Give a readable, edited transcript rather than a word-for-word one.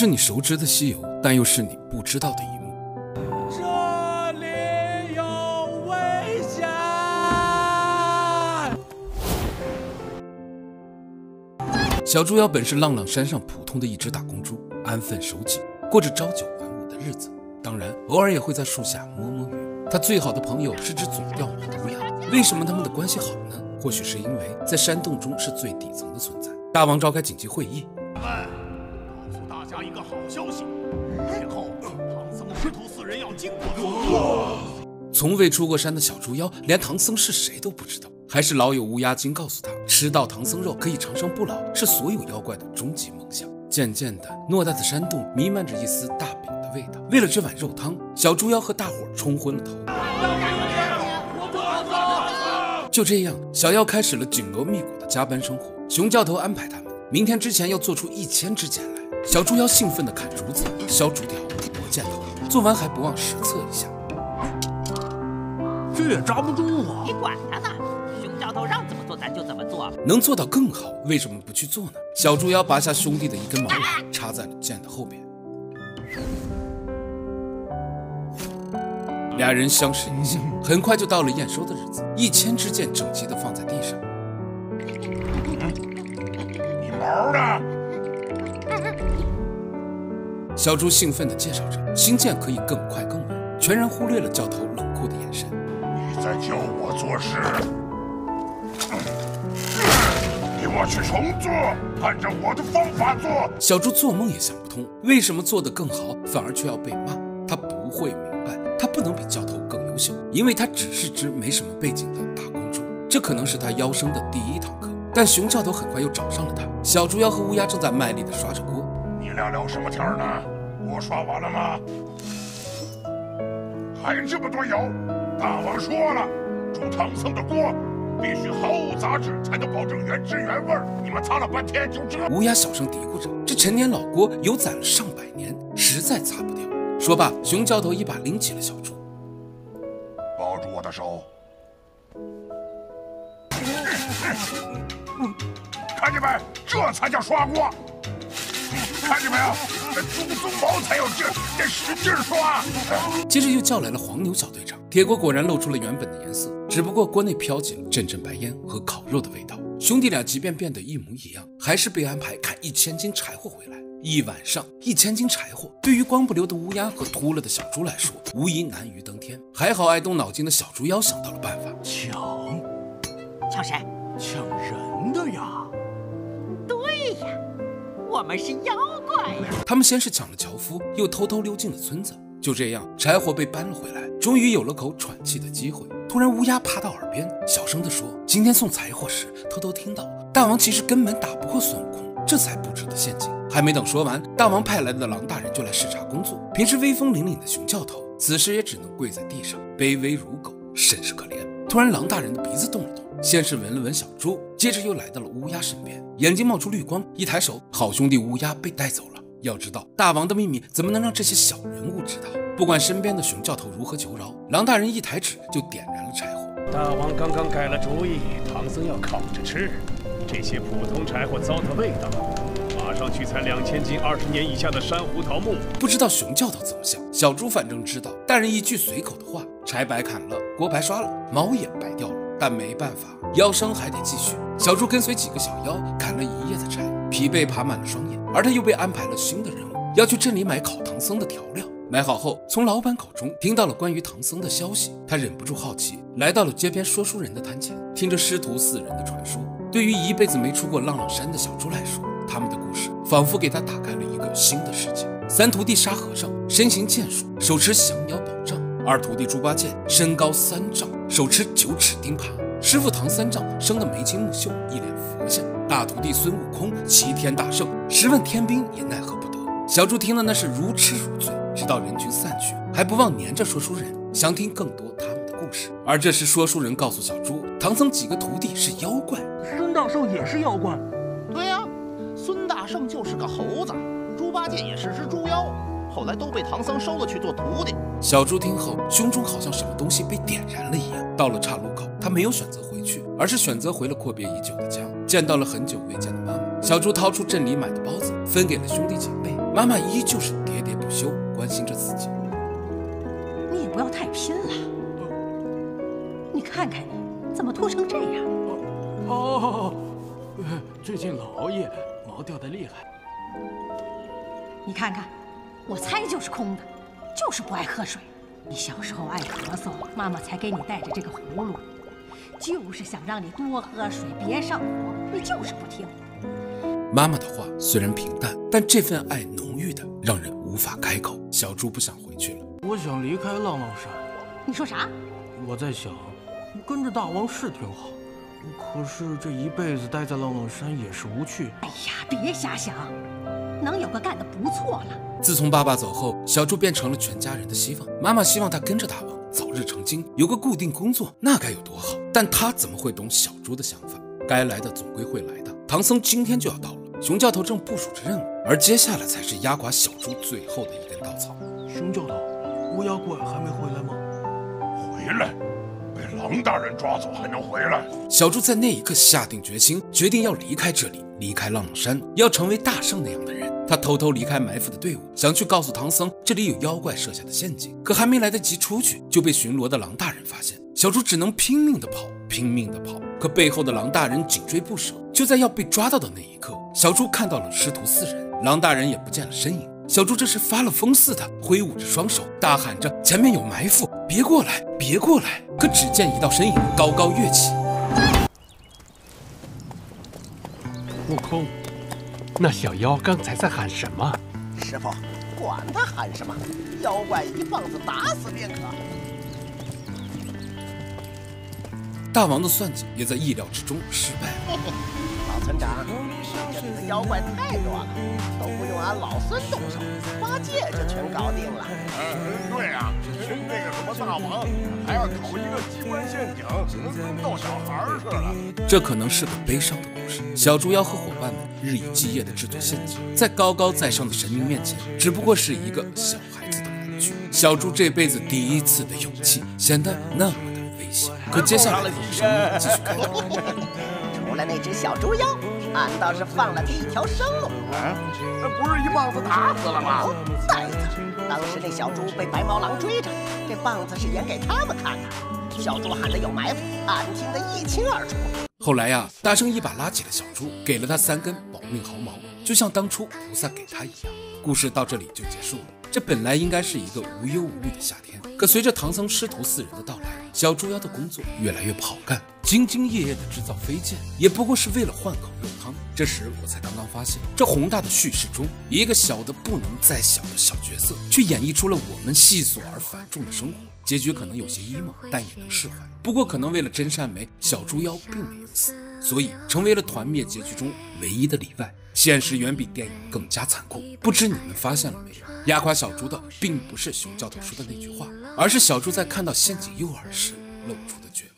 是你熟知的西游，但又是你不知道的一幕。这里有危险！小猪妖本是浪浪山上普通的一只大公猪，安分守己，过着朝九晚五的日子。当然，偶尔也会在树下摸摸鱼。他最好的朋友是只总掉毛的乌鸦。为什么他们的关系好呢？或许是因为在山洞中是最底层的存在。大王召开紧急会议，告诉大家一个好消息，日后唐僧的师徒4人要经过。从未出过山的小猪妖连唐僧是谁都不知道，还是老友乌鸦精告诉他，吃到唐僧肉可以长生不老，是所有妖怪的终极梦想。渐渐的，偌大的山洞弥漫着一丝大饼的味道。为了这碗肉汤，小猪妖和大伙冲昏了头。就这样，小妖开始了紧锣密鼓的加班生活。熊教头安排他们明天之前要做出1000支箭来。小猪妖兴奋地砍竹子、削竹条、磨箭头，做完还不忘实测一下。这也扎不住啊！你管他呢，熊教头让怎么做咱就怎么做。能做到更好，为什么不去做呢？小猪妖拔下兄弟的一根毛来，插在了箭的后边。俩人相视一笑，很快就到了验收的日子。1000支箭整齐地放在地上。你毛呢？小猪兴奋地介绍着，新箭可以更快更稳，全然忽略了教头冷酷的眼神。你在教我做事？给我去重做，按照我的方法做。小猪做梦也想不通，为什么做得更好，反而却要被骂？他不会明白，他不能比教头更优秀，因为他只是只没什么背景的大公猪。这可能是他妖生的第1堂课。但熊教头很快又找上了他。小猪妖和乌鸦正在卖力地刷着锅。你俩聊什么天呢？锅刷完了吗？还这么多油？大王说了，煮唐僧的锅必须毫无杂质，才能保证原汁原味。你们擦了半天就这。乌鸦小声嘀咕着，这陈年老锅油攒了上百年，实在擦不掉。说罢，熊教头一把拎起了小猪。抱住我的手。看见没？这才叫刷锅。看见没有？这猪鬃毛才有劲，得使劲刷。接着又叫来了黄牛小队长。铁锅果然露出了原本的颜色，只不过锅内飘起了阵阵白烟和烤肉的味道。兄弟俩即便变得一模一样，还是被安排砍1000斤柴火回来。一晚上1000斤柴火，对于光不溜的乌鸦和秃了的小猪来说，无疑难于登天。还好爱动脑筋的小猪妖想到了办法。抢谁？抢人的呀！对呀，我们是妖怪呀！他们先是抢了樵夫，又偷偷溜进了村子。就这样，柴火被搬了回来，终于有了口喘气的机会。突然，乌鸦爬到耳边，小声地说：“今天送柴火时，偷偷听到大王其实根本打不过孙悟空，这才布置的陷阱。”还没等说完，大王派来的狼大人就来视察工作。平时威风凛凛的熊教头，此时也只能跪在地上，卑微如狗，甚是可怜。突然，狼大人的鼻子动了动，先是闻了闻小猪，接着又来到了乌鸦身边，眼睛冒出绿光，一抬手，好兄弟乌鸦被带走了。要知道，大王的秘密怎么能让这些小人物知道？不管身边的熊教头如何求饶，狼大人一抬指就点燃了柴火。大王刚刚改了主意，唐僧要烤着吃，这些普通柴火糟蹋味道，马上去采2000斤20年以下的珊瑚桃木。不知道熊教头怎么想，小猪反正知道，大人一句随口的话，柴白砍了，锅白刷了，毛也白掉了，但没办法，妖生还得继续。小猪跟随几个小妖砍了1夜的柴，疲惫爬满了双眼，而他又被安排了新的任务，要去镇里买烤唐僧的调料。买好后，从老板口中听到了关于唐僧的消息，他忍不住好奇，来到了街边说书人的摊前，听着师徒4人的传说。对于一辈子没出过浪浪山的小猪来说，他们的故事仿佛给他打开了一个新的世界。3徒弟沙和尚身形健硕，手持降妖宝杖；2徒弟猪八戒身高3丈，手持9齿钉耙；师傅唐三藏生得眉清目秀，一脸佛相；大徒弟孙悟空齐天大圣，10万天兵也奈何不得。小猪听了那是如痴如醉，直到人群散去，还不忘黏着说书人，想听更多他们的故事。而这时说书人告诉小猪，唐僧几个徒弟是妖怪。孙大圣也是妖怪。对呀，孙大圣就是个猴子，猪八戒也是只猪妖，后来都被唐僧收了去做徒弟。小猪听后，胸中好像什么东西被点燃了一样。到了岔路口，他没有选择回去，而是选择回了阔别已久的家，见到了很久未见的妈妈。小猪掏出镇里买的包子，分给了兄弟姐妹。妈妈依旧是喋喋不休，关心着自己。你也不要太拼了，你看看你怎么秃成这样？最近老熬夜，毛掉的厉害。你看看，我猜就是空的，就是不爱喝水。你小时候爱咳嗽，妈妈才给你带着这个葫芦，就是想让你多喝水，别上火，你就是不听。妈妈的话虽然平淡，但这份爱浓郁的让人无法开口。小猪不想回去了。我想离开浪浪山。你说啥？我在想，跟着大王是挺好，可是这一辈子待在浪浪山也是无趣。哎呀，别瞎想，能有个干得不错了。自从爸爸走后，小猪变成了全家人的希望。妈妈希望他跟着大王早日成精，有个固定工作，那该有多好。但他怎么会懂小猪的想法？该来的总归会来的。唐僧今天就要到了，熊教头正部署着任务，而接下来才是压垮小猪最后的一根稻草。熊教头，乌鸦怪还没回来吗？回来？被狼大人抓走还能回来？小猪在那一刻下定决心，决定要离开这里，离开浪浪山，要成为大圣那样的人。他偷偷离开埋伏的队伍，想去告诉唐僧这里有妖怪设下的陷阱，可还没来得及出去，就被巡逻的狼大人发现。小猪只能拼命地跑，拼命地跑，可背后的狼大人紧追不舍。就在要被抓到的那一刻，小猪看到了师徒四人，狼大人也不见了身影。小猪这是发了疯似的，挥舞着双手，大喊着前面有埋伏，别过来，别过来！可只见一道身影高高跃起。悟空，那小妖刚才在喊什么？师傅，管他喊什么，妖怪一棒子打死便可。大王的算计也在意料之中失败了。老村长，这里的妖怪太多了，都不用俺老孙动手，八戒就全搞定了。对啊，那个什么大王还要搞一个机关陷阱，能坑到小孩似的。这可能是个悲伤的故事。小猪妖和伙伴们日以继夜地制作陷阱，在高高在上的神明面前，只不过是一个小孩子的玩具。小猪这辈子第一次的勇气显得那么的危险。可接下来的生命继续开头。除了那只小猪妖，俺倒是放了他一条生路。那不是一棒子打死了吗？呆子，当时那小猪被白毛狼追着，这棒子是演给他们看的。小猪喊的有埋伏，俺听得一清二楚。后来呀，大圣一把拉起了小猪，给了他3根保命毫毛，就像当初菩萨给他一样。故事到这里就结束了。这本来应该是一个无忧无虑的夏天，可随着唐僧师徒4人的到来，小猪妖的工作越来越不好干，兢兢业业地制造飞剑，也不过是为了换口热汤。这时我才刚刚发现，这宏大的叙事中，一个小的不能再小的小角色，却演绎出了我们细琐而繁重的生活。结局可能有些 emo， 但也能释怀。不过可能为了真善美，小猪妖并没有死，所以成为了团灭结局中唯一的例外。现实远比电影更加残酷，不知你们发现了没有？压垮小猪的并不是熊教头说的那句话，而是小猪在看到陷阱诱饵时露出的绝望。